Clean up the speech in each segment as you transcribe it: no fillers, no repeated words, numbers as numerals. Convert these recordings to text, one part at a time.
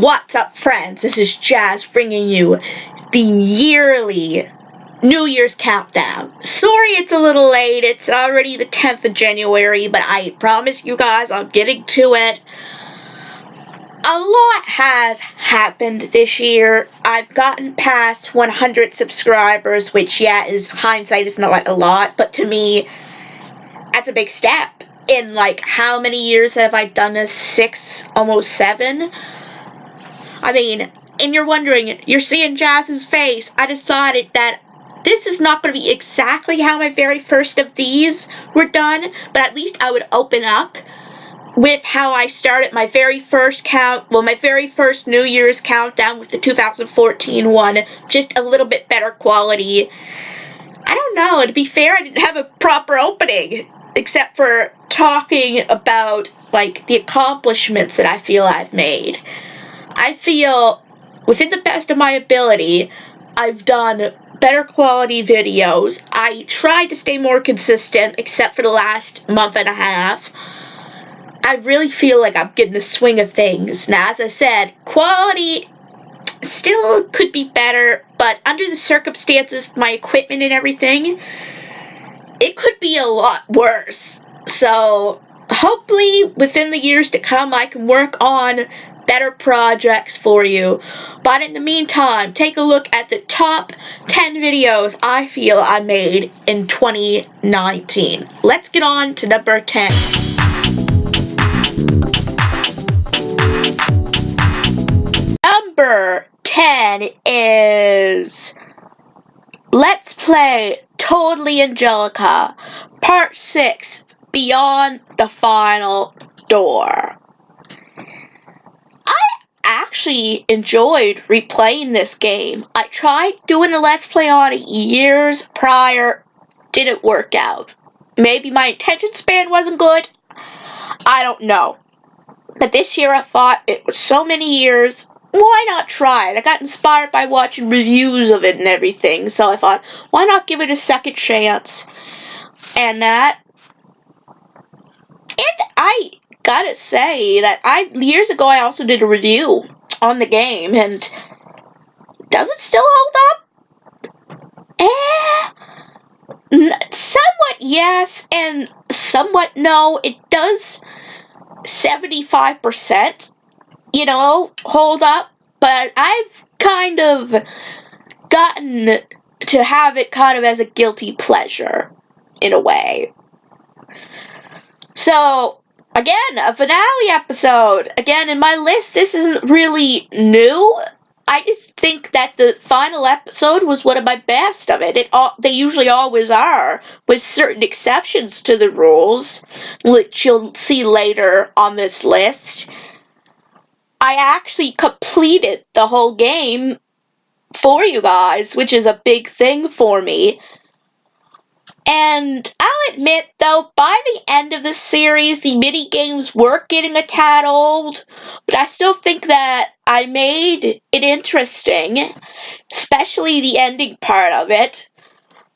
What's up, friends? This is Jazz bringing you the yearly New Year's countdown. Sorry it's a little late. It's already the 10th of January, but I promise you guys I'm getting to it. A lot has happened this year. I've gotten past 100 subscribers, which, is hindsight is not a lot, but to me, that's a big step. In, how many years have I done this? 6, almost 7? I mean, and you're wondering, you're seeing Jazz's face. I decided that this is not going to be exactly how my very first of these were done, but at least I would open up with how I started my very first my very first New Year's countdown with the 2014 one, just a little bit better quality. I don't know, to be fair, I didn't have a proper opening, except for talking about, the accomplishments that I feel I've made. I feel, within the best of my ability, I've done better quality videos. I tried to stay more consistent, except for the last month and a half. I really feel like I'm getting the swing of things. Now, as I said, quality still could be better, but under the circumstances, my equipment and everything, it could be a lot worse. So, hopefully, within the years to come, I can work on better projects for you. But in the meantime, take a look at the top 10 videos I feel I made in 2019. Let's get on to number 10. Number 10 is Let's Play Totally Angelica, Part 6, Beyond the Final Door. I actually enjoyed replaying this game. I tried doing a Let's Play on it years prior, didn't work out. Maybe my attention span wasn't good, I don't know. But this year I thought it was so many years, why not try it? I got inspired by watching reviews of it and everything, so I thought, why not give it a second chance? And I gotta say that years ago I also did a review on the game, and does it still hold up? Somewhat yes, and somewhat no. It does 75%, hold up, but I've kind of gotten to have it kind of as a guilty pleasure, in a way. So, again, a finale episode. Again, in my list, this isn't really new. I just think that the final episode was one of my best of it. They usually always are, with certain exceptions to the rules, which you'll see later on this list. I actually completed the whole game for you guys, which is a big thing for me. And I'll admit, though, by the end of the series, the mini-games were getting a tad old, but I still think that I made it interesting, especially the ending part of it.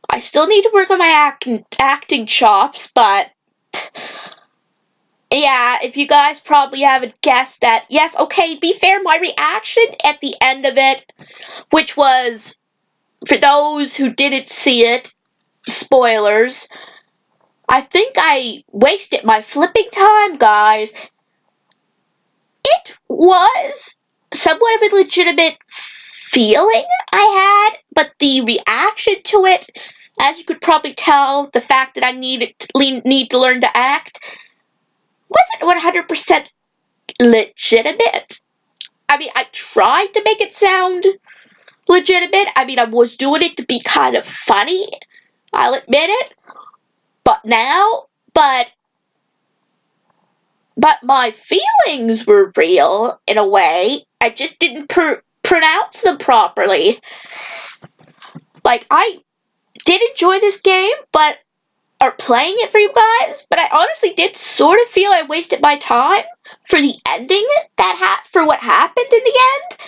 I still need to work on my acting chops, but yeah, if you guys probably haven't guessed that, yes, okay, be fair, my reaction at the end of it, which was, for those who didn't see it, spoilers, I think I wasted my flipping time, guys. It was somewhat of a legitimate feeling I had, but the reaction to it, as you could probably tell, the fact that I need to learn to act, wasn't 100% legitimate. I mean, I tried to make it sound legitimate. I mean, I was doing it to be kind of funny, I'll admit it, but my feelings were real, in a way. I just didn't pronounce them properly. I did enjoy this game, or playing it for you guys, but I honestly did sort of feel I wasted my time for the ending, for what happened in the end.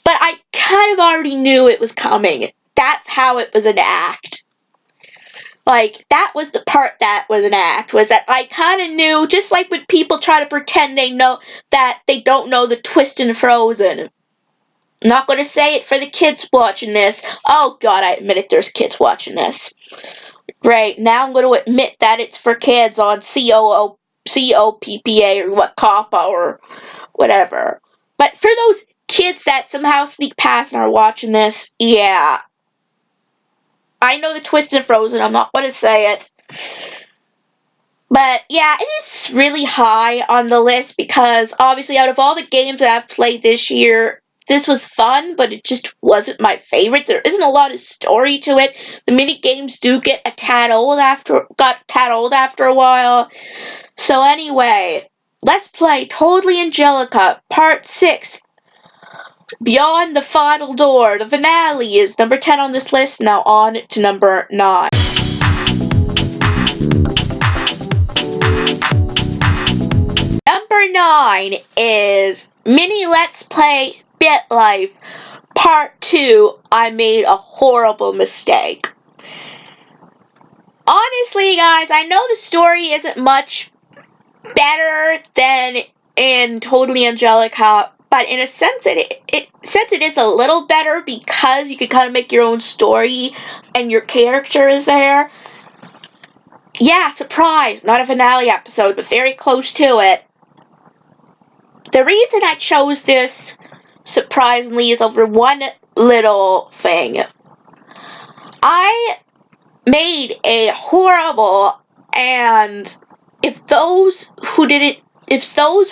But I kind of already knew it was coming. That's how it was an act. Like, that was the part that was an act, was that I kind of knew, just like when people try to pretend they know that they don't know the twist in Frozen. I'm not going to say it for the kids watching this. Oh god, I admit it, there's kids watching this. Great, now I'm going to admit that it's for kids on COPPA or what, COPPA or whatever. But for those kids that somehow sneak past and are watching this, yeah. I know the twist in Frozen, I'm not going to say it. But yeah, it is really high on the list because obviously out of all the games that I've played this year, this was fun, but it just wasn't my favorite. There isn't a lot of story to it. The mini games do got a tad old after a while. So anyway, let's play Totally Angelica Part 6. Beyond the Final Door. The finale is number 10 on this list. Now on to number 9. Number 9 is Mini Let's Play BitLife Part 2. I made a horrible mistake. Honestly, guys, I know the story isn't much better than in Totally Angelica, but in a sense, since it is a little better because you can kind of make your own story and your character is there. Yeah, surprise, not a finale episode, but very close to it. The reason I chose this, surprisingly, is over one little thing. I made a horrible, and if those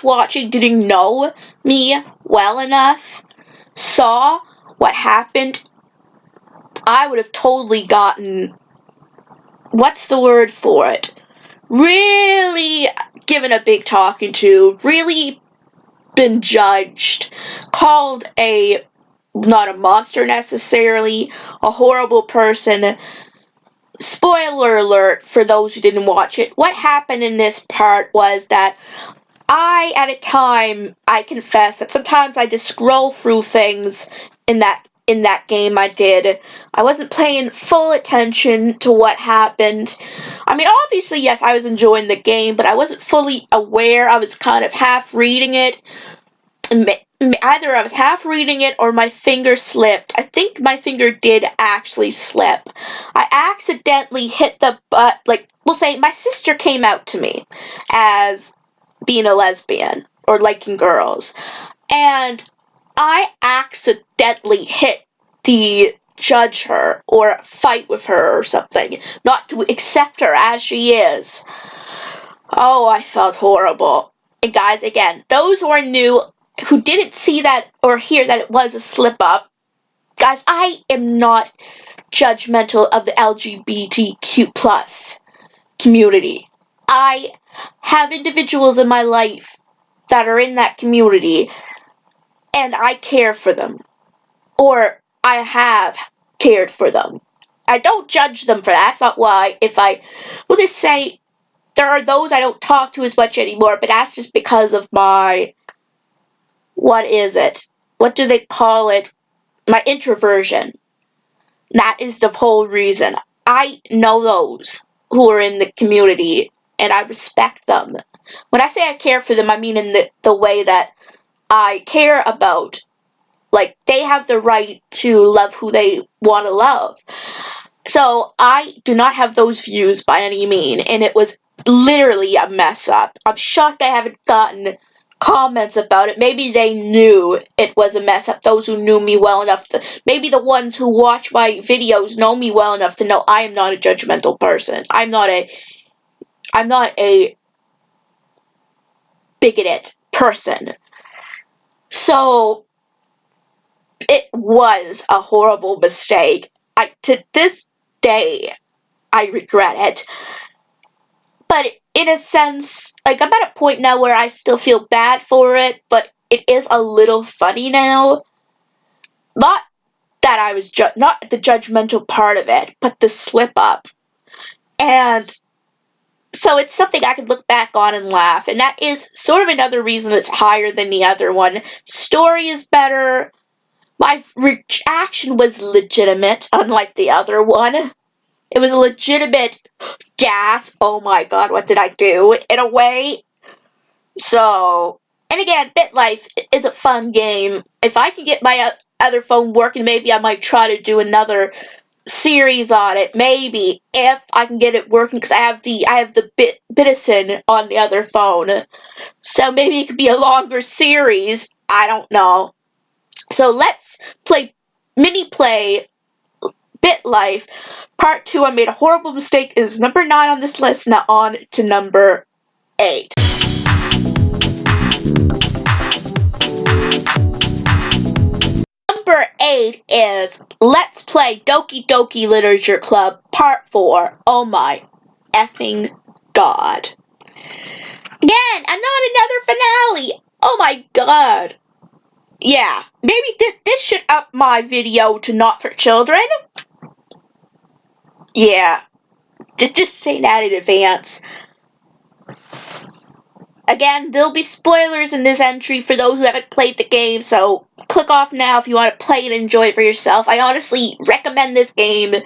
watching didn't know me well enough, saw what happened, I would have totally gotten, what's the word for it? Really given a big talking to, really been judged, called not a monster necessarily, a horrible person. Spoiler alert for those who didn't watch it. What happened in this part was that at a time, I confess that sometimes I just scroll through things in that game I did. I wasn't paying full attention to what happened. I mean, obviously, yes, I was enjoying the game, but I wasn't fully aware. I was kind of half reading it. Either I was half reading it or my finger slipped. I think my finger did actually slip. I accidentally hit the we'll say my sister came out to me as being a lesbian or liking girls, and I accidentally hit the judge her or fight with her or something, not to accept her as she is. Oh, I felt horrible. And guys, again, those who are new, who didn't see that or hear that it was a slip up, guys, I am not judgmental of the LGBTQ plus community. I have individuals in my life that are in that community, and I care for them. Or I have cared for them. I don't judge them for that. That's not why. We'll just say, there are those I don't talk to as much anymore, but that's just because of my, what is it? What do they call it? My introversion. That is the whole reason. I know those who are in the community, and I respect them. When I say I care for them, I mean in the way that I care about, like, they have the right to love who they want to love. So I do not have those views by any means, and it was literally a mess up. I'm shocked I haven't gotten comments about it. Maybe they knew it was a mess up. Those who knew me well enough maybe the ones who watch my videos know me well enough to know I am not a judgmental person. I'm not a bigoted person. So it was a horrible mistake. To this day, I regret it. But in a sense, like, I'm at a point now where I still feel bad for it, but it is a little funny now. Not that I was not the judgmental part of it, but the slip up. And so it's something I could look back on and laugh, and that is sort of another reason it's higher than the other one. Story is better. My reaction was legitimate, unlike the other one. It was a legitimate gas. Oh my god, what did I do? In a way. So, and again, BitLife is a fun game. If I can get my other phone working, maybe I might try to do another series on it. Maybe if I can get it working, because I have the Bitison on the other phone. So maybe it could be a longer series. I don't know. So let's play BitLife Part 2. I made a horrible mistake. Is number 9 on this list. Now on to number 8. Number 8 is Let's Play Doki Doki Literature Club Part 4. Oh my effing god. Again, not another finale. Oh my god. Yeah, maybe this should up my video to not for children. Yeah, just say that in advance. Again, there'll be spoilers in this entry for those who haven't played the game, so click off now if you want to play and enjoy it for yourself. I honestly recommend this game,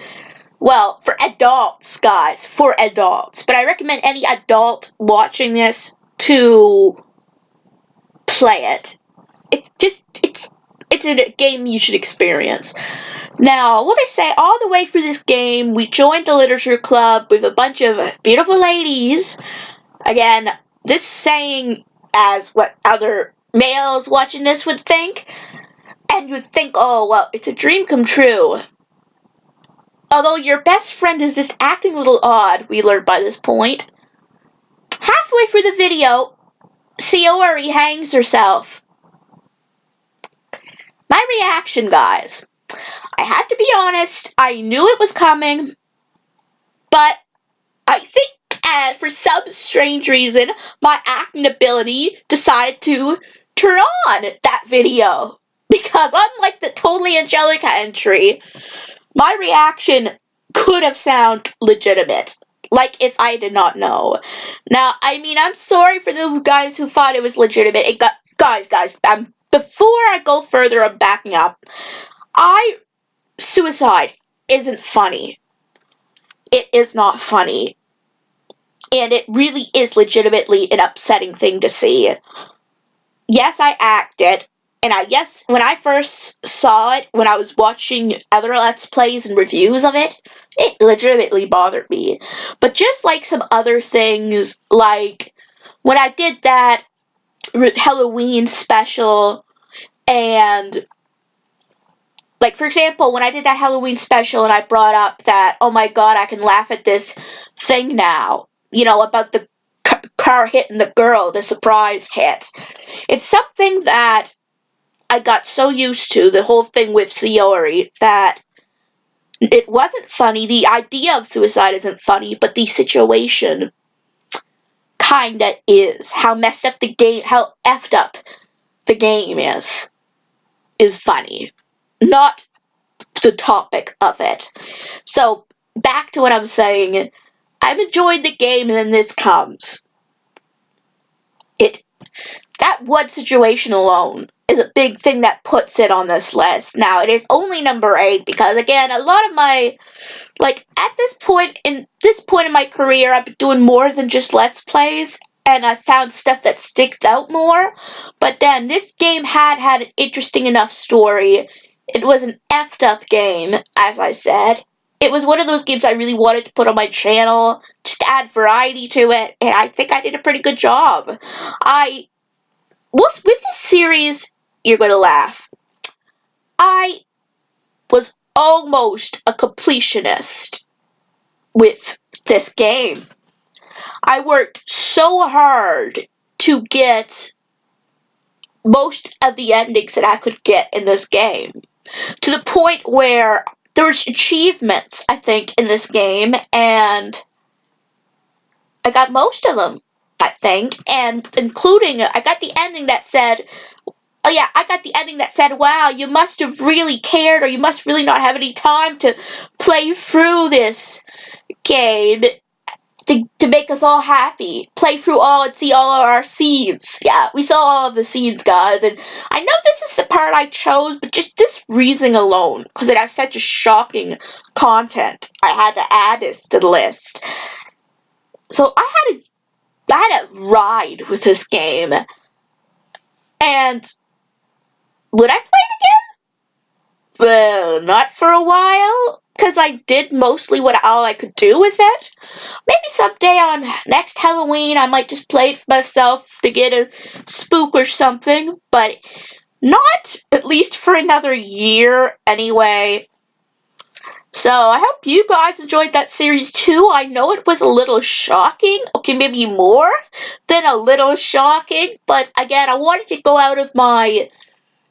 well, for adults, guys, for adults. But I recommend any adult watching this to play it. It's a game you should experience. Now, what I say, all the way through this game, we joined the literature club with a bunch of beautiful ladies. Again, this saying as what other males watching this would think. And you would think, oh, well, it's a dream come true. Although your best friend is just acting a little odd, we learned by this point. Halfway through the video, Sayori hangs herself. My reaction, guys. I have to be honest, I knew it was coming, but I think for some strange reason, my acting ability decided to turn on that video. Because unlike the Totally Angelica entry, my reaction could have sounded legitimate. Like if I did not know. Now, I mean, I'm sorry for the guys who thought it was legitimate. Guys, before I go further, I'm backing up. Suicide isn't funny. It is not funny. And it really is legitimately an upsetting thing to see. Yes, I acted. And yes, when I first saw it, when I was watching other Let's Plays and reviews of it, it legitimately bothered me. But just like some other things, like when I did that Halloween special, and like, for example, when I did that Halloween special and I brought up that, oh my god, I can laugh at this thing now, you know, about the car hitting the girl, the surprise hit. It's something that I got so used to, the whole thing with Sayori, that it wasn't funny. The idea of suicide isn't funny, but the situation kinda is. How messed up the game, how effed up the game is funny. Not the topic of it. So, back to what I'm saying. I've enjoyed the game, and then this comes. That one situation alone is a big thing that puts it on this list. Now, it is only number 8 because, again, a lot of my, like, at this point in my career, I've been doing more than just Let's Plays, and I found stuff that sticks out more. But then, this game had an interesting enough story. It was an effed up game, as I said. It was one of those games I really wanted to put on my channel, just to add variety to it, and I think I did a pretty good job. With this series, you're gonna laugh. I was almost a completionist with this game. I worked so hard to get most of the endings that I could get in this game. To the point where there were achievements, I think, in this game, and I got most of them, I think, and including, I got the ending that said, wow, you must have really cared, or you must really not have any time to play through this game. to make us all happy. Play through all and see all of our scenes. Yeah, we saw all of the scenes, guys. And I know this is the part I chose, but just this reason alone, because it has such a shocking content, I had to add this to the list. So I had a ride with this game. And would I play it again? Well, not for a while, because I did mostly all I could do with it. Maybe someday on next Halloween I might just play it for myself to get a spook or something, but not at least for another year anyway. So I hope you guys enjoyed that series too. I know it was a little shocking. Okay, maybe more than a little shocking, but again, I wanted to go out of my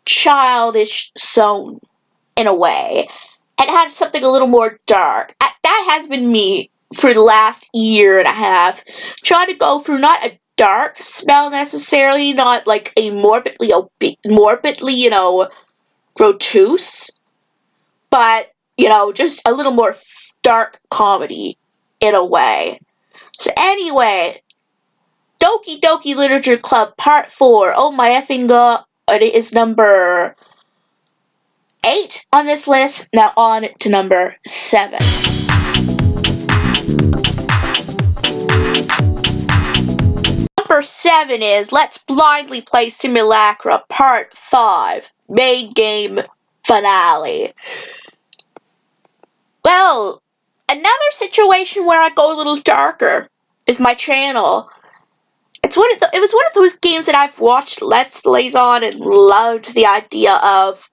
childish zone in a way and have something a little more dark. That has been me for the last year and a half. Trying to go through not a dark spell necessarily, not like a morbidly, grotesque, but, just a little more dark comedy in a way. So anyway, Doki Doki Literature Club Part 4. Oh my effing god, it is number 8 on this list. Now on to number 7. Number 7 is Let's Blindly Play Simulacra Part 5. Main game finale. Well, another situation where I go a little darker with my channel. It was one of those games that I've watched Let's Plays on and loved the idea of.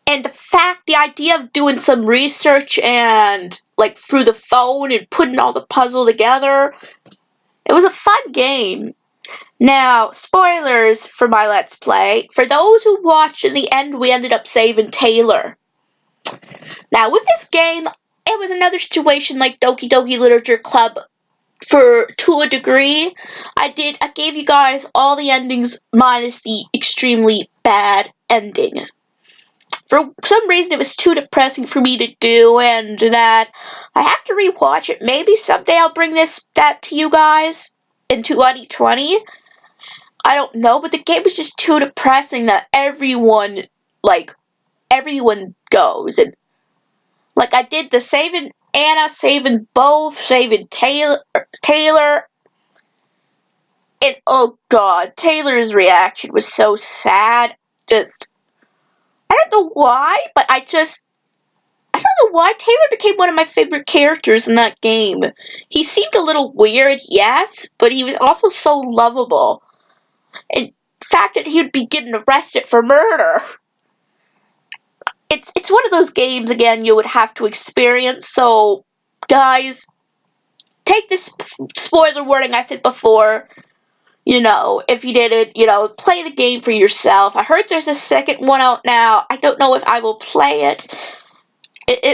And the idea of doing some research and, like, through the phone and putting all the puzzle together, it was a fun game. Now, spoilers for my Let's Play. For those who watched, in the end, we ended up saving Taylor. Now, with this game, it was another situation like Doki Doki Literature Club to a degree. I gave you guys all the endings minus the extremely bad ending. For some reason, it was too depressing for me to do, and that I have to rewatch it. Maybe someday I'll bring that to you guys in 2020. I don't know, but the game was just too depressing that everyone goes. And, like, I did the saving Anna, saving Bo, saving Taylor, and oh god, Taylor's reaction was so sad. I don't know why, but I don't know why Taylor became one of my favorite characters in that game. He seemed a little weird, yes, but he was also so lovable. And the fact that he would be getting arrested for murder. It's one of those games, again, you would have to experience, so, guys, take this spoiler warning I said before. If you didn't, play the game for yourself. I heard there's a second one out now. I don't know if I will play it.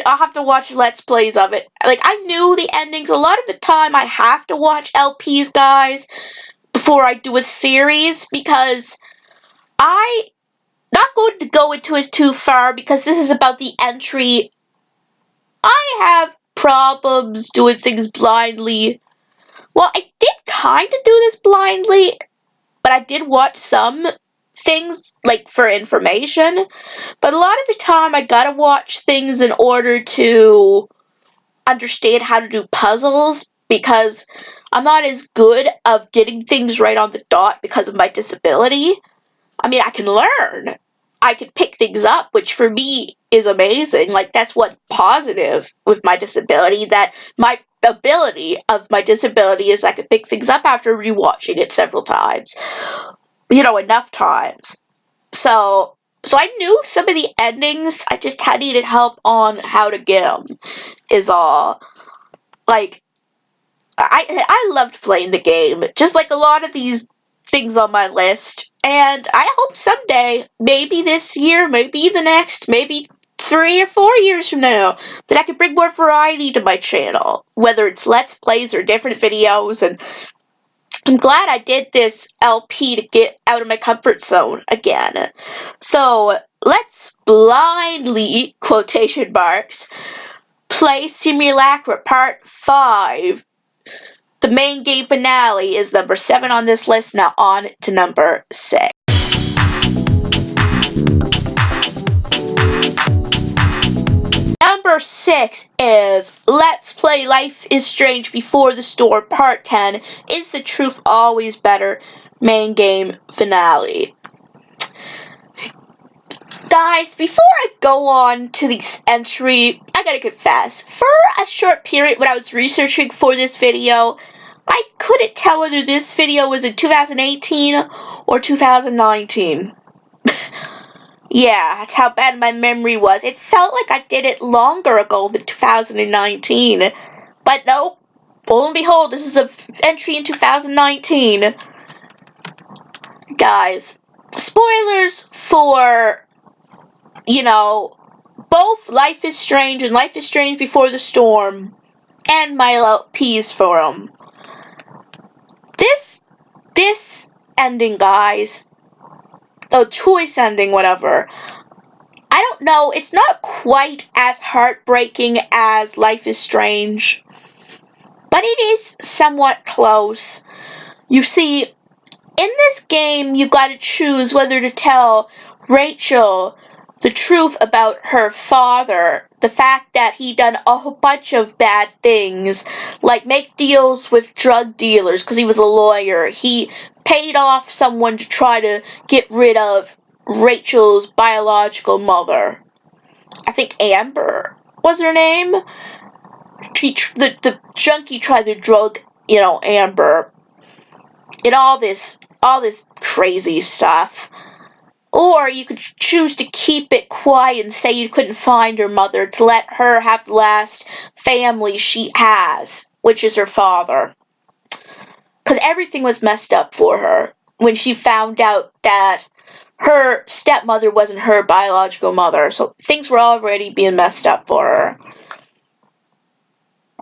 I'll have to watch Let's Plays of it. Like, I knew the endings. A lot of the time, I have to watch LPs, guys, before I do a series, because I'm not going to go into it too far, because this is about the entry. I have problems doing things blindly. Well, I did kind of do this blindly, but I did watch some things, like, for information. But a lot of the time, I gotta watch things in order to understand how to do puzzles, because I'm not as good of getting things right on the dot because of my disability. I mean, I can learn. I can pick things up, which for me is amazing. Like, that's what positive with my disability, that my ability of my disability is I can pick things up after rewatching it several times. Enough times. So I knew some of the endings, I just needed help on how to get them, is all. Like, I loved playing the game, just like a lot of these things on my list, and I hope someday, maybe this year, maybe the next, maybe 3 or 4 years from now, that I can bring more variety to my channel, whether it's Let's Plays or different videos, and I'm glad I did this LP to get out of my comfort zone again. So, let's blindly, quotation marks, play Simulacra Part 5, The main game finale is number 7 on this list. Now on to number 6. Number 6 is Let's Play Life is Strange Before the Storm Part 10. Is the Truth Always Better? Main game finale. Guys, before I go on to this entry, I gotta confess, for a short period when I was researching for this video, I couldn't tell whether this video was in 2018 or 2019. Yeah, that's how bad my memory was. It felt like I did it longer ago than 2019. But nope, lo and behold, this is an entry in 2019. Guys, spoilers for, both Life is Strange and Life is Strange Before the Storm, and my LPs for them. This ending, guys, the choice ending, whatever, I don't know, it's not quite as heartbreaking as Life is Strange, but it is somewhat close. You see, in this game, you gotta choose whether to tell Rachel the truth about her father, the fact that he done a whole bunch of bad things, like make deals with drug dealers because he was a lawyer. He paid off someone to try to get rid of Rachel's biological mother. I think Amber was her name. The junkie tried to drug, Amber. And all this crazy stuff. Or you could choose to keep it quiet and say you couldn't find her mother, to let her have the last family she has, which is her father. Because everything was messed up for her when she found out that her stepmother wasn't her biological mother. So things were already being messed up for her.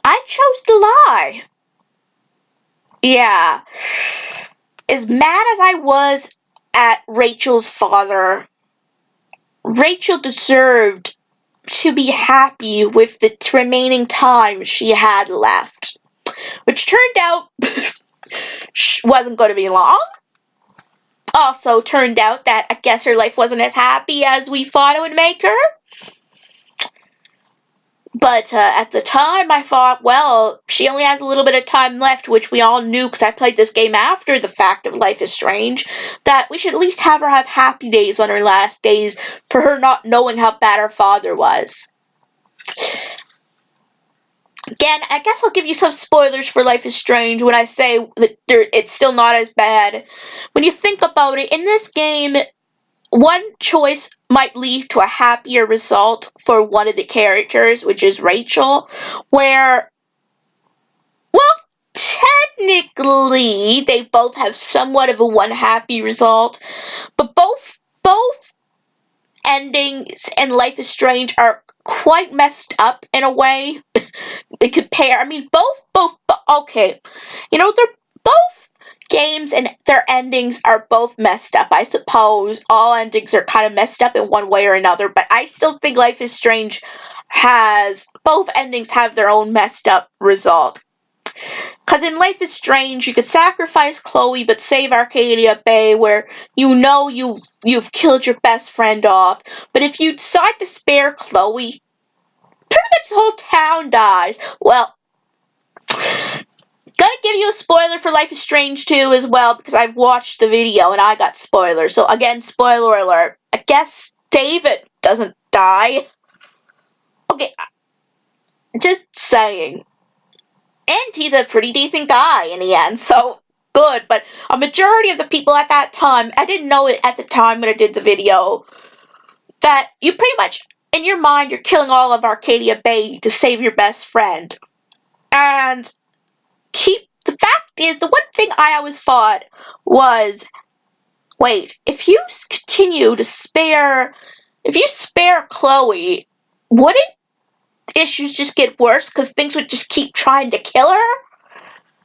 I chose to lie. Yeah. As mad as I was at Rachel's father, Rachel deserved to be happy with the remaining time she had left, which turned out wasn't going to be long. Also turned out that I guess her life wasn't as happy as we thought it would make her. But at the time, I thought, well, she only has a little bit of time left, which we all knew because I played this game after the fact of Life is Strange, that we should at least have her have happy days on her last days for her not knowing how bad her father was. Again, I guess I'll give you some spoilers for Life is Strange when I say that it's still not as bad. When you think about it, in this game, one choice might lead to a happier result for one of the characters, which is Rachel, where, well, technically, they both have somewhat of a one happy result, but both endings in Life is Strange are quite messed up in a way. They compare, okay, they're both games and their endings are both messed up. I suppose all endings are kind of messed up in one way or another, but I still think Life is Strange both endings have their own messed up result. Because in Life is Strange, you could sacrifice Chloe but save Arcadia Bay, where you've killed your best friend off. But if you decide to spare Chloe, pretty much the whole town dies. Well, gonna give you a spoiler for Life is Strange 2 as well, because I've watched the video and I got spoilers. So again, spoiler alert. I guess David doesn't die. Okay, just saying. And he's a pretty decent guy in the end, so good. But a majority of the people at that time, I didn't know it at the time when I did the video, that you pretty much, in your mind, you're killing all of Arcadia Bay to save your best friend. And the fact is, the one thing I always thought was, wait, if you spare Chloe, wouldn't issues just get worse because things would just keep trying to kill her?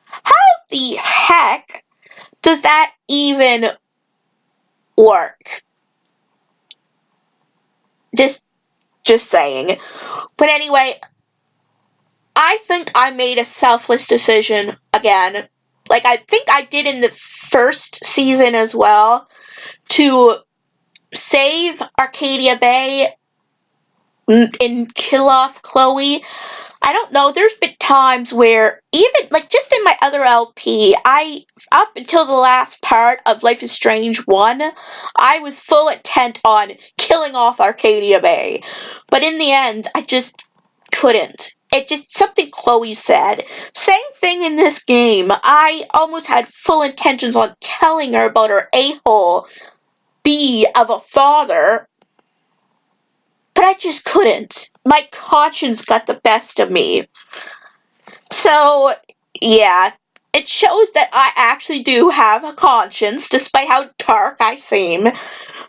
How the heck does that even work? Just saying. But anyway, I think I made a selfless decision again. Like, I think I did in the first season as well, to save Arcadia Bay and kill off Chloe. I don't know, there's been times where, even, like, just in my other LP, up until the last part of Life is Strange 1, I was full intent on killing off Arcadia Bay. But in the end, I just couldn't. It just, something Chloe said. Same thing in this game. I almost had full intentions on telling her about her a-hole B of a father, but I just couldn't. My conscience got the best of me. So, yeah, it shows that I actually do have a conscience, despite how dark I seem.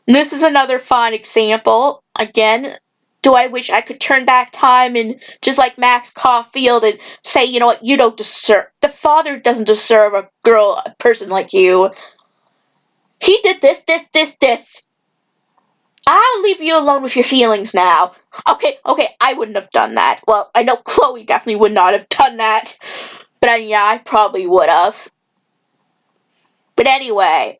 This is another fine example. Again, do I wish I could turn back time and, just like Max Caulfield, and say, you know what, you don't deserve, the father doesn't deserve a person like you. He did this. I'll leave you alone with your feelings now. Okay, I wouldn't have done that. Well, I know Chloe definitely would not have done that. But yeah, I probably would have. But anyway,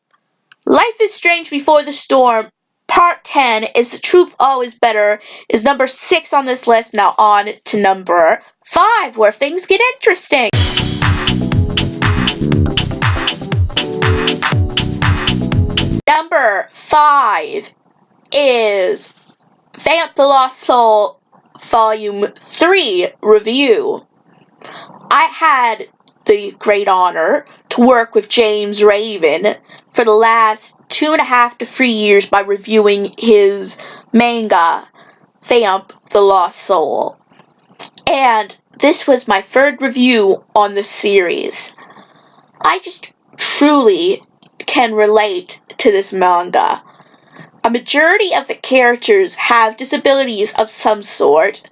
Life is Strange Before the Storm, Part 10, Is the Truth Always Better, is number 6 on this list. Now on to number 5, where things get interesting. Number 5 is Vamp the Lost Soul Volume 3 review. I had the great honor to work with James Raven for the last 2.5 to 3 years by reviewing his manga, Vamp the Lost Soul. And this was my third review on the series. I just truly can relate to this manga. A majority of the characters have disabilities of some sort.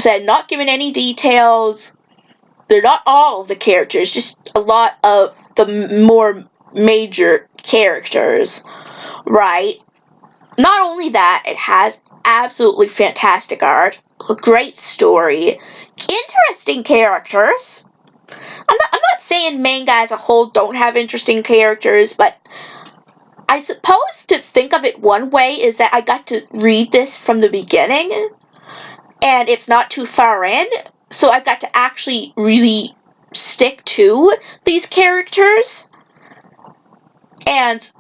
I'm not given any details. They're not all of the characters, just a lot of the more major characters, right? Not only that, it has absolutely fantastic art, a great story, interesting characters. I'm not saying manga as a whole don't have interesting characters, but I suppose to think of it one way is that I got to read this from the beginning, and it's not too far in, so I got to actually really stick to these characters, and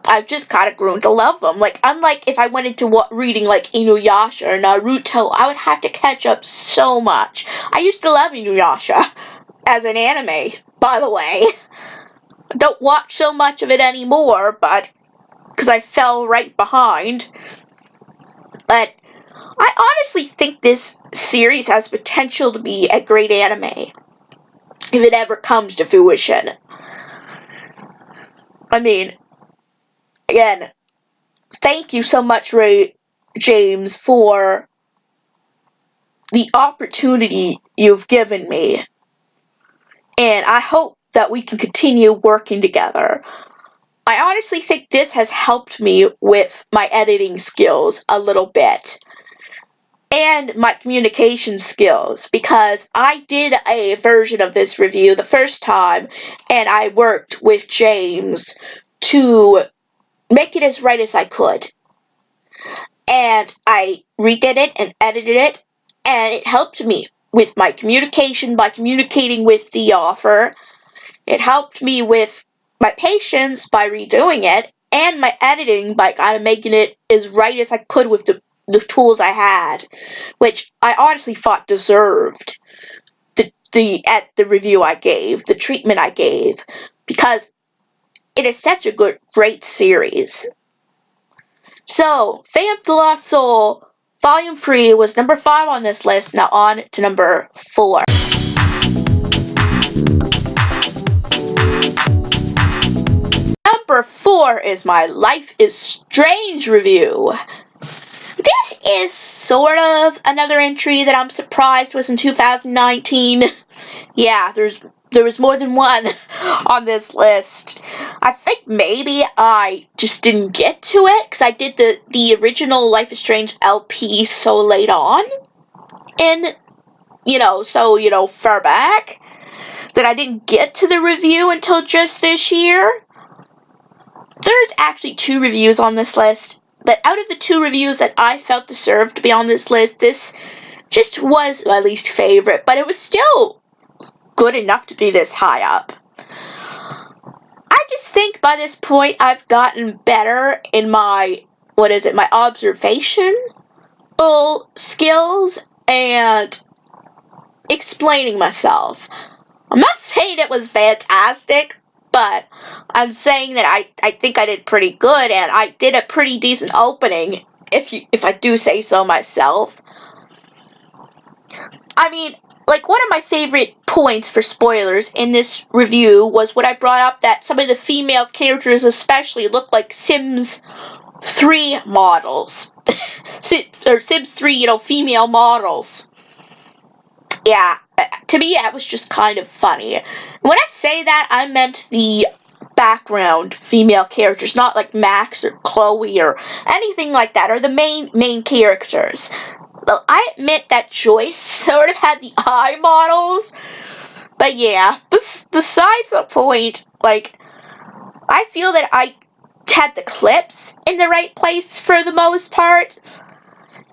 I've just kind of grown to love them. Like, unlike if I went into reading like Inuyasha or Naruto, I would have to catch up so much. I used to love Inuyasha as an anime, by the way. I don't watch so much of it anymore, but because I fell right behind. But I honestly think this series has potential to be a great anime, if it ever comes to fruition. I mean, again, thank you so much, James, for the opportunity you've given me. And I hope that we can continue working together. I honestly think this has helped me with my editing skills a little bit. And my communication skills, because I did a version of this review the first time, and I worked with James to make it as right as I could. And I redid it and edited it, and it helped me with my communication by communicating with the author. It helped me with my patience by redoing it, and my editing by kind of making it as right as I could with the tools I had, which I honestly thought deserved the review I gave, the treatment I gave, because it is such a great series. So, Vamp the Lost Soul Volume 3 was number 5 on this list. Now on to number 4. Number 4 is my Life is Strange review. This is sort of another entry that I'm surprised was in 2019. Yeah, there was more than one on this list. I think maybe I just didn't get to it, because I did the original Life is Strange LP so late on in so far back that I didn't get to the review until just this year. There's actually 2 reviews on this list, but out of the 2 reviews that I felt deserved to be on this list, this just was my least favorite, but it was still good enough to be this high up. I just think by this point I've gotten better in my observation skills and explaining myself. I'm not saying it was fantastic, but I'm saying that I think I did pretty good, and I did a pretty decent opening, if I do say so myself. I mean, like, one of my favorite points for spoilers in this review was when I brought up that some of the female characters especially look like Sims 3 models. Sims 3, female models. Yeah, to me, that was just kind of funny. When I say that, I meant the background female characters, not like Max or Chloe or anything like that, or the main characters. Well, I admit that Joyce sort of had the eye models, but yeah, besides the point, like, I feel that I had the clips in the right place for the most part,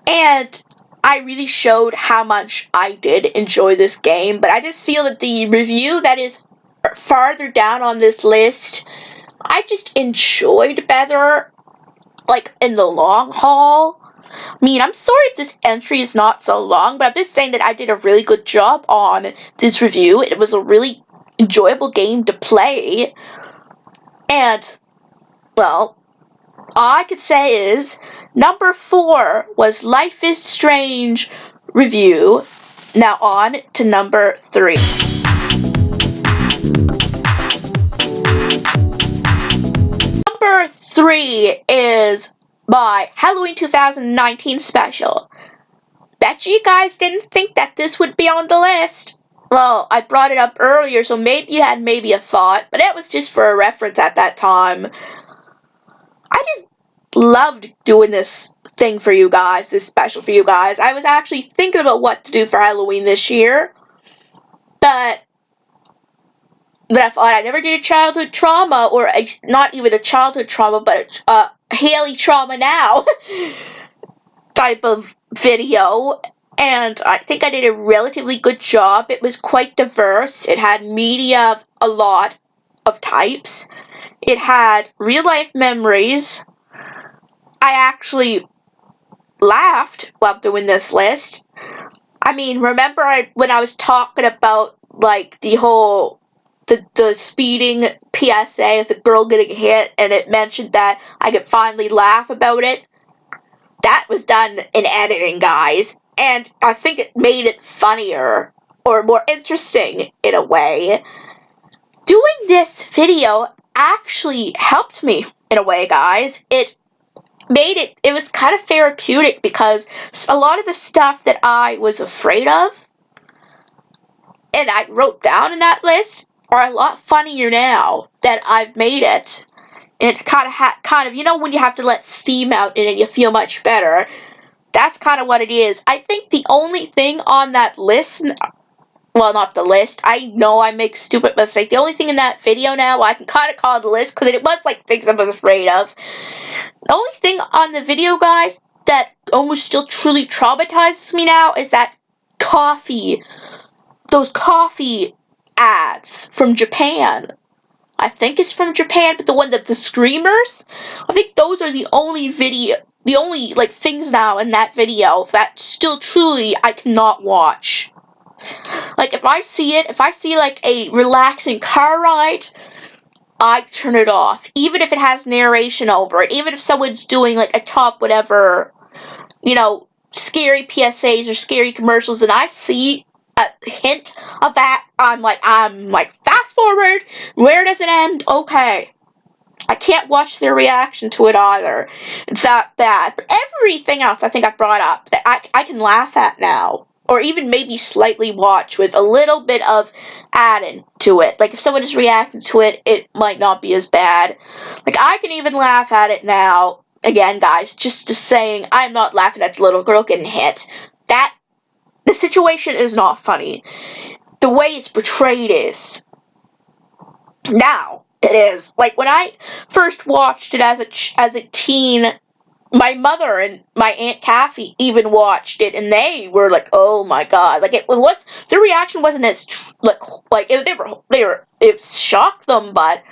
and I really showed how much I did enjoy this game, but I just feel that the review that is farther down on this list, I just enjoyed better, like, in the long haul. I mean, I'm sorry if this entry is not so long, but I'm just saying that I did a really good job on this review. It was a really enjoyable game to play, and, well, all I could say is, number 4 was Life is Strange review. Now on to number 3. Number 3 is my Halloween 2019 special. Bet you guys didn't think that this would be on the list. Well, I brought it up earlier, so maybe you had a thought, but it was just for a reference at that time. I just loved doing this thing for you guys, this special for you guys. I was actually thinking about what to do for Halloween this year, but I thought I never did a childhood trauma, or not even a childhood trauma, but a Haley trauma now type of video, and I think I did a relatively good job. It was quite diverse. It had media of a lot of types. It had real-life memories. I actually laughed while doing this list. I mean, remember when I was talking about, like, the whole, the speeding PSA of the girl getting hit, and it mentioned that I could finally laugh about it? That was done in editing, guys, and I think it made it funnier, or more interesting, in a way. Doing this video actually helped me, in a way, guys. It was kind of therapeutic, because a lot of the stuff that I was afraid of, and I wrote down in that list, are a lot funnier now that I've made it. And it kind of, when you have to let steam out and you feel much better, that's kind of what it is. I think the only thing on that list, well, not the list, I know I make stupid mistakes. The only thing in that video now, I can kind of call the list, because it was like things I was afraid of. The only thing on the video, guys, that almost still truly traumatizes me now is that those coffee ads from Japan. I think it's from Japan, but the one that the screamers, I think those are the only things now in that video that still truly I cannot watch. Like, if I see like a relaxing car ride, I turn it off, even if it has narration over it, even if someone's doing like a top whatever, scary PSAs or scary commercials, and I see a hint of that, I'm like, fast forward, where does it end? Okay. I can't watch their reaction to it either. It's that bad. But everything else I think I brought up that I can laugh at now, or even maybe slightly watch with a little bit of adding to it. Like, if someone is reacting to it, it might not be as bad. Like, I can even laugh at it now. Again, guys, just saying, I'm not laughing at the little girl getting hit. The situation is not funny. The way it's portrayed is. Now, it is. Like, when I first watched it as a teen, my mother and my Aunt Kathy even watched it, and they were like, "Oh my god!" Like, their reaction wasn't as it shocked them, but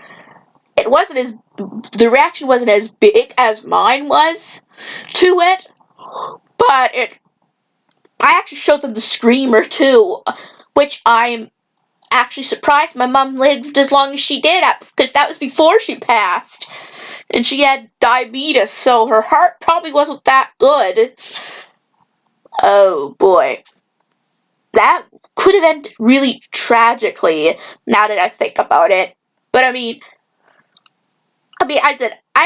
it wasn't as the reaction wasn't as big as mine was to it. But I actually showed them the Screamer too, which I'm actually surprised my mom lived as long as she did, because that was before she passed. And she had diabetes, so her heart probably wasn't that good. Oh boy. That could have ended really tragically, now that I think about it. But I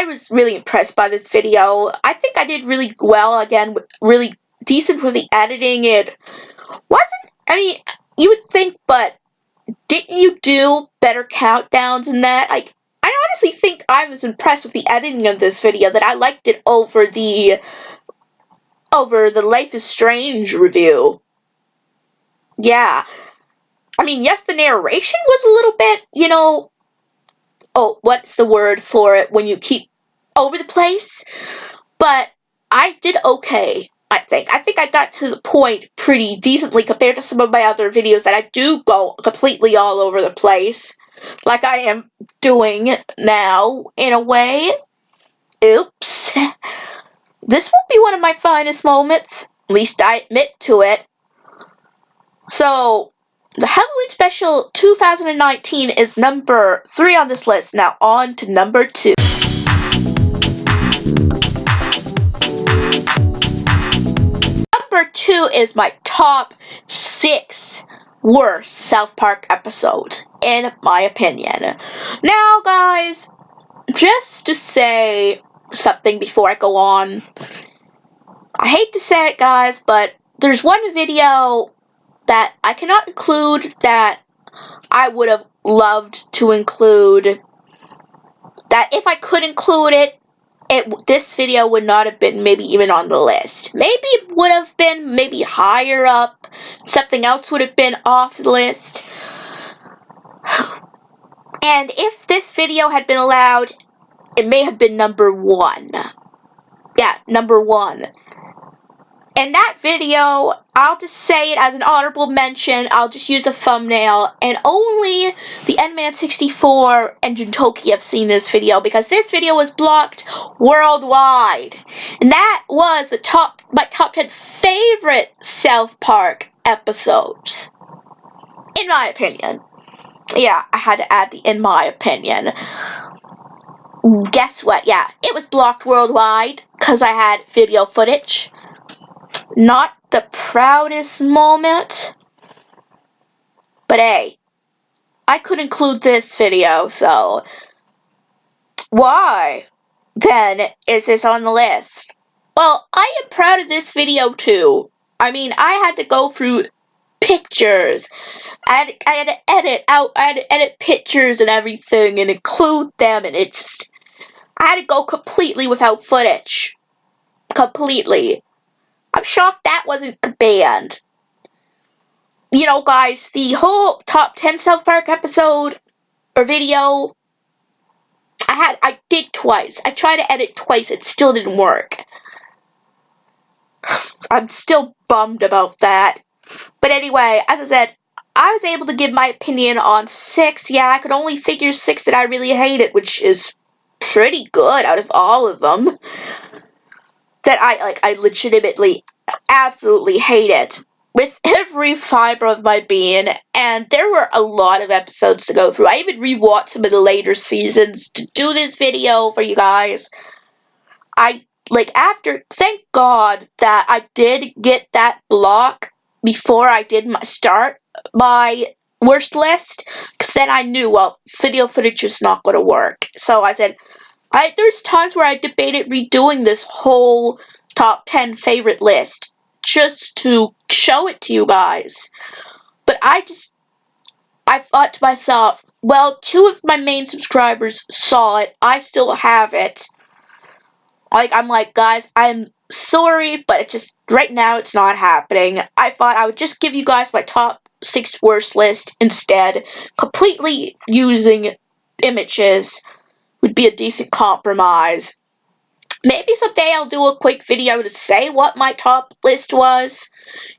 was really impressed by this video. I think I did really well, again, really decent with the editing. It wasn't, you would think, but didn't you do better countdowns than that? I honestly think I was impressed with the editing of this video, that I liked it over the Life is Strange review. Yeah. Yes, the narration was a little bit, what's the word for it when you keep over the place? But I did okay, I think. I think I got to the point pretty decently compared to some of my other videos that I do go completely all over the place, like I am doing now, in a way. Oops. This won't be one of my finest moments. At least I admit to it. So, the Halloween Special 2019 is number 3 on this list. Now on to number 2. Number 2 is my top 6 worst South Park episodes, in my opinion. Now, guys, just to say something before I go on. I hate to say it, guys, but there's one video that I cannot include that I would have loved to include. That if I could include it, this video would not have been maybe even on the list. Maybe it would have been maybe higher up. Something else would have been off the list. And if this video had been allowed, it may have been number 1. Yeah, number 1. In that video, I'll just say it as an honorable mention. I'll just use a thumbnail, and only the Nman64 and Doki have seen this video, because this video was blocked worldwide. And that was my top 10 favorite South Park episodes, in my opinion. Yeah, I had to add the "in my opinion." Guess what? Yeah, it was blocked worldwide because I had video footage. Not the proudest moment, but hey, I could include this video, so why then is this on the list? Well, I am proud of this video too. I had to go through pictures. I had to edit pictures and everything and include them, and I had to go completely without footage. Completely. I'm shocked that wasn't banned. Guys, the whole top 10 South Park episode or video, I did twice. I tried to edit twice, it still didn't work. I'm still bummed about that. But anyway, as I said, I was able to give my opinion on 6. Yeah, I could only figure 6 that I really hated, which is pretty good out of all of them. That I legitimately, absolutely hate it with every fiber of my being, and there were a lot of episodes to go through. I even rewatched some of the later seasons to do this video for you guys. Thank God that I did get that block before I did my worst list, because then I knew, video footage is not going to work. So I said, there's times where I debated redoing this whole top 10 favorite list just to show it to you guys. But I thought to myself, well, 2 of my main subscribers saw it. I still have it. I'm like, guys, I'm sorry, but it just, right now, it's not happening. I thought I would just give you guys my top 6 worst list instead. Completely using images would be a decent compromise. Maybe someday I'll do a quick video to say what my top list was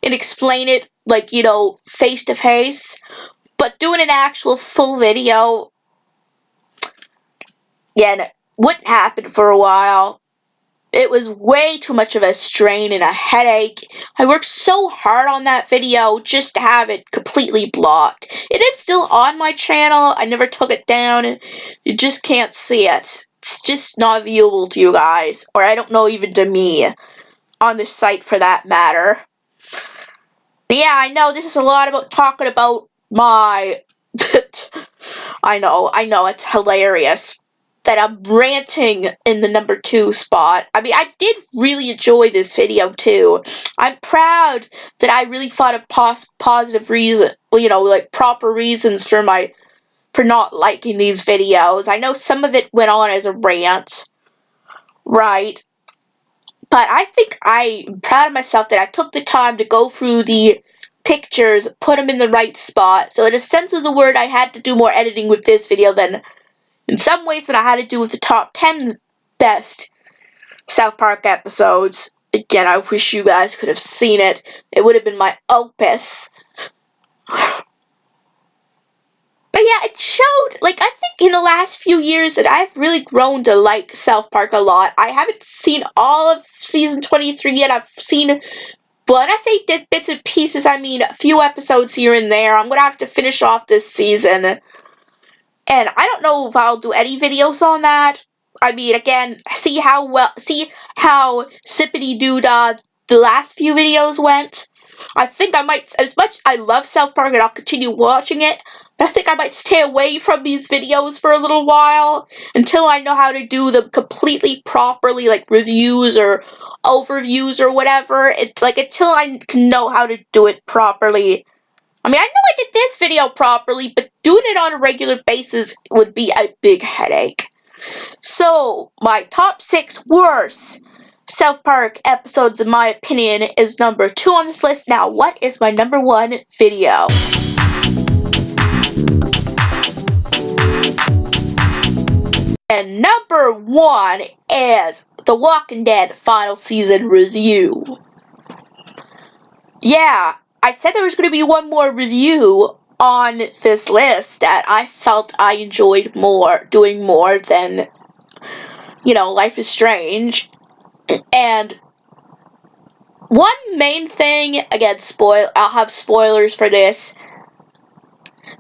and explain it, like, face to face. But doing an actual full video, yeah, wouldn't happen for a while. It was way too much of a strain and a headache. I worked so hard on that video just to have it completely blocked. It is still on my channel. I never took it down. You just can't see it. It's just not viewable to you guys, or I don't know, even to me, on the site for that matter. But yeah, I know this is a lot about talking about my... I know, it's hilarious that I'm ranting in the number 2 spot. I mean, I did really enjoy this video too. I'm proud that I really thought of positive reason, like proper reasons for not liking these videos. I know some of it went on as a rant, right? But I think I'm proud of myself that I took the time to go through the pictures, put them in the right spot. So in a sense of the word, I had to do more editing with this video than in some ways that I had to do with the top 10 best South Park episodes. Again, I wish you guys could have seen it. It would have been my opus. But yeah, it showed, I think in the last few years that I've really grown to like South Park a lot. I haven't seen all of season 23 yet. I've seen, when I say bits and pieces, I mean a few episodes here and there. I'm gonna have to finish off this season. And I don't know if I'll do any videos on that. I mean, again, see how Sippity Doodah the last few videos went. I think I might, as much I love South Park and I'll continue watching it, but I think I might stay away from these videos for a little while until I know how to do them completely properly, like reviews or overviews or whatever. It's until I can know how to do it properly. I mean, I know I did this video properly, but doing it on a regular basis would be a big headache. So, my top 6 worst South Park episodes, in my opinion, is number 2 on this list. Now, what is my number 1 video? And number 1 is The Walking Dead Final Season Review. Yeah, I said there was going to be one more review on this list that I felt I enjoyed doing more than, Life is Strange. And one main thing, again, I'll have spoilers for this.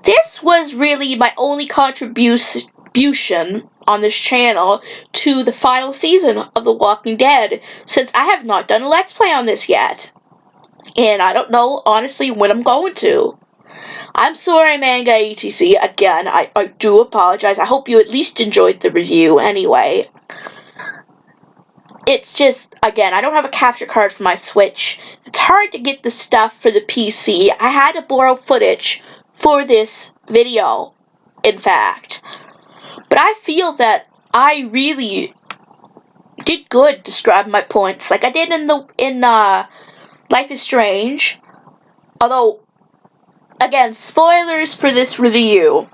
This was really my only contribution on this channel to the final season of The Walking Dead, since I have not done a Let's Play on this yet. And I don't know, honestly, when I'm going to. I'm sorry, Manga ETC. Again, I do apologize. I hope you at least enjoyed the review anyway. It's just, again, I don't have a capture card for my Switch. It's hard to get the stuff for the PC. I had to borrow footage for this video, in fact. But I feel that I really did good describing my points, like I did in Life is Strange. Although, again, spoilers for this review.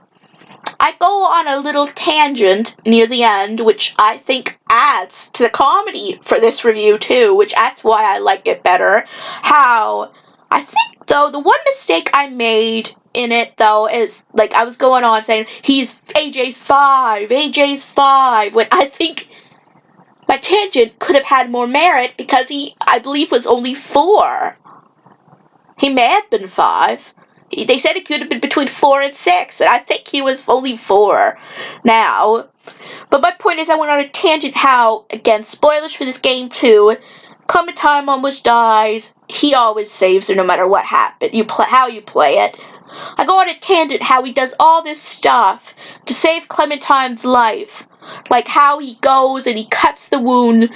I go on a little tangent near the end, which I think adds to the comedy for this review too, which that's why I like it better. How, I think, though, the one mistake I made in it, though, is, I was going on saying, AJ's 5, when I think my tangent could have had more merit because he, I believe, was only 4. He may have been 5. They said it could have been between 4 and 6, but I think he was only 4 now. But my point is, I went on a tangent how, again, spoilers for this game too, Clementine almost dies. He always saves her no matter what happens, how you play it. I go on a tangent how he does all this stuff to save Clementine's life. Like how he goes and he cuts the wound,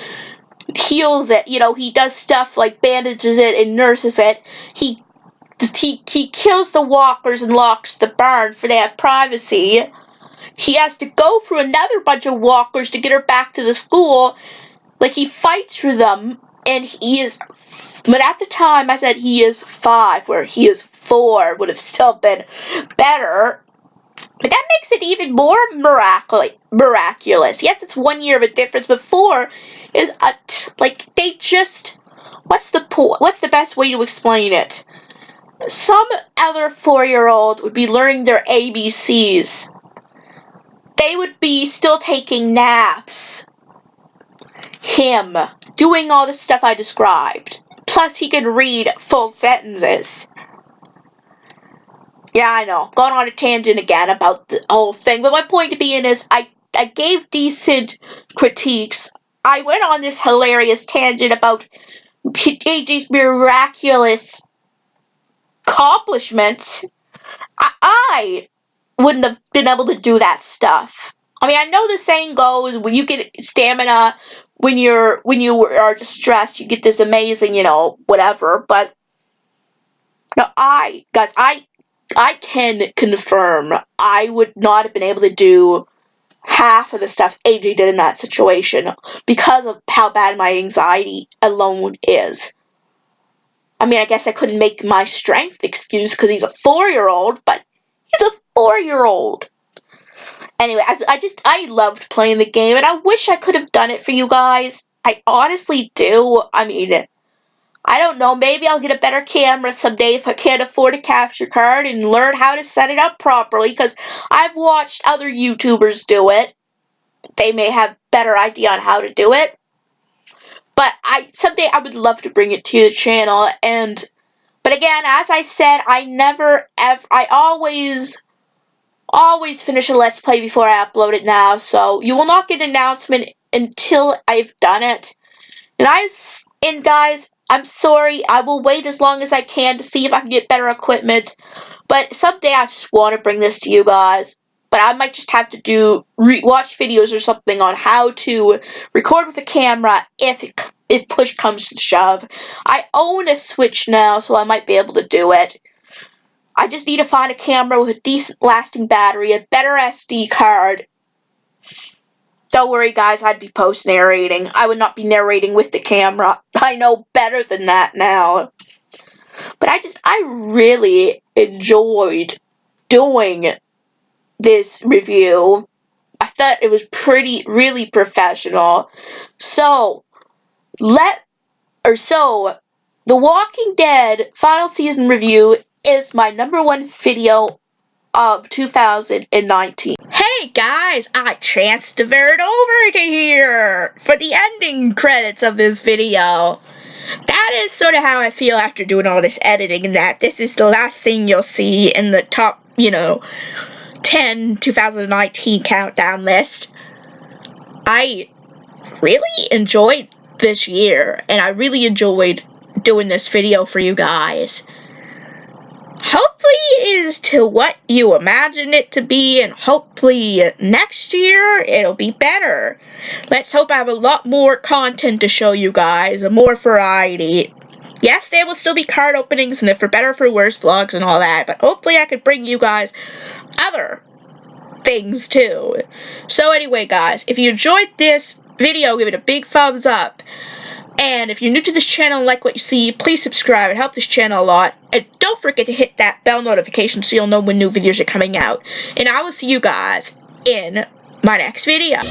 heals it, he does stuff like bandages it and nurses it. He kills the walkers and locks the barn for their privacy. He has to go through another bunch of walkers to get her back to the school. He fights for them And he is, but at the time I said he is 5, where he is 4 would have still been better. But that makes it even more miraculous. Yes, it's 1 year of a difference, but 4 is they just. What's the best way to explain it? Some other 4-year-old would be learning their ABCs. They would be still taking naps. Him doing all the stuff I described. Plus, he could read full sentences. Yeah, I know. Going on a tangent again about the whole thing. But my point being is, I gave decent critiques. I went on this hilarious tangent about AJ's miraculous accomplishments. I wouldn't have been able to do that stuff. I mean, I know the saying goes, when you get stamina, when you are distressed, you get this amazing, whatever. But no, I can confirm I would not have been able to do half of the stuff AJ did in that situation because of how bad my anxiety alone is. I mean, I guess I couldn't make my strength excuse because he's a 4-year-old, but he's a 4-year-old. Anyway, I loved playing the game, and I wish I could have done it for you guys. I honestly do. I mean, I don't know, maybe I'll get a better camera someday if I can't afford a capture card and learn how to set it up properly, because I've watched other YouTubers do it. They may have better idea on how to do it. But someday I would love to bring it to the channel, but again, as I said, I always finish a Let's Play before I upload it now, so you will not get an announcement until I've done it. And guys, I'm sorry, I will wait as long as I can to see if I can get better equipment, but someday I just want to bring this to you guys. But I might just have to watch videos or something on how to record with a camera if push comes to shove. I own a Switch now, so I might be able to do it. I just need to find a camera with a decent lasting battery, a better SD card. Don't worry, guys, I'd be post-narrating. I would not be narrating with the camera. I know better than that now. But I really enjoyed doing this review. I thought it was really professional. So, The Walking Dead final season review is my #1 video of 2019. Hey guys, I transferred over to here for the ending credits of this video. That is sort of how I feel after doing all this editing, and that this is the last thing you'll see in the top, 10 2019 countdown list. I really enjoyed this year, and I really enjoyed doing this video for you guys. Hopefully it is to what you imagined it to be, and hopefully next year it'll be better. Let's hope I have a lot more content to show you guys, a more variety. Yes, there will still be card openings and the for better for worse vlogs and all that, but hopefully I could bring you guys other things too. So anyway, guys, if you enjoyed this video, give it a big thumbs up. And if you're new to this channel and like what you see, please subscribe. It helps this channel a lot. And don't forget to hit that bell notification so you'll know when new videos are coming out. And I will see you guys in my next video.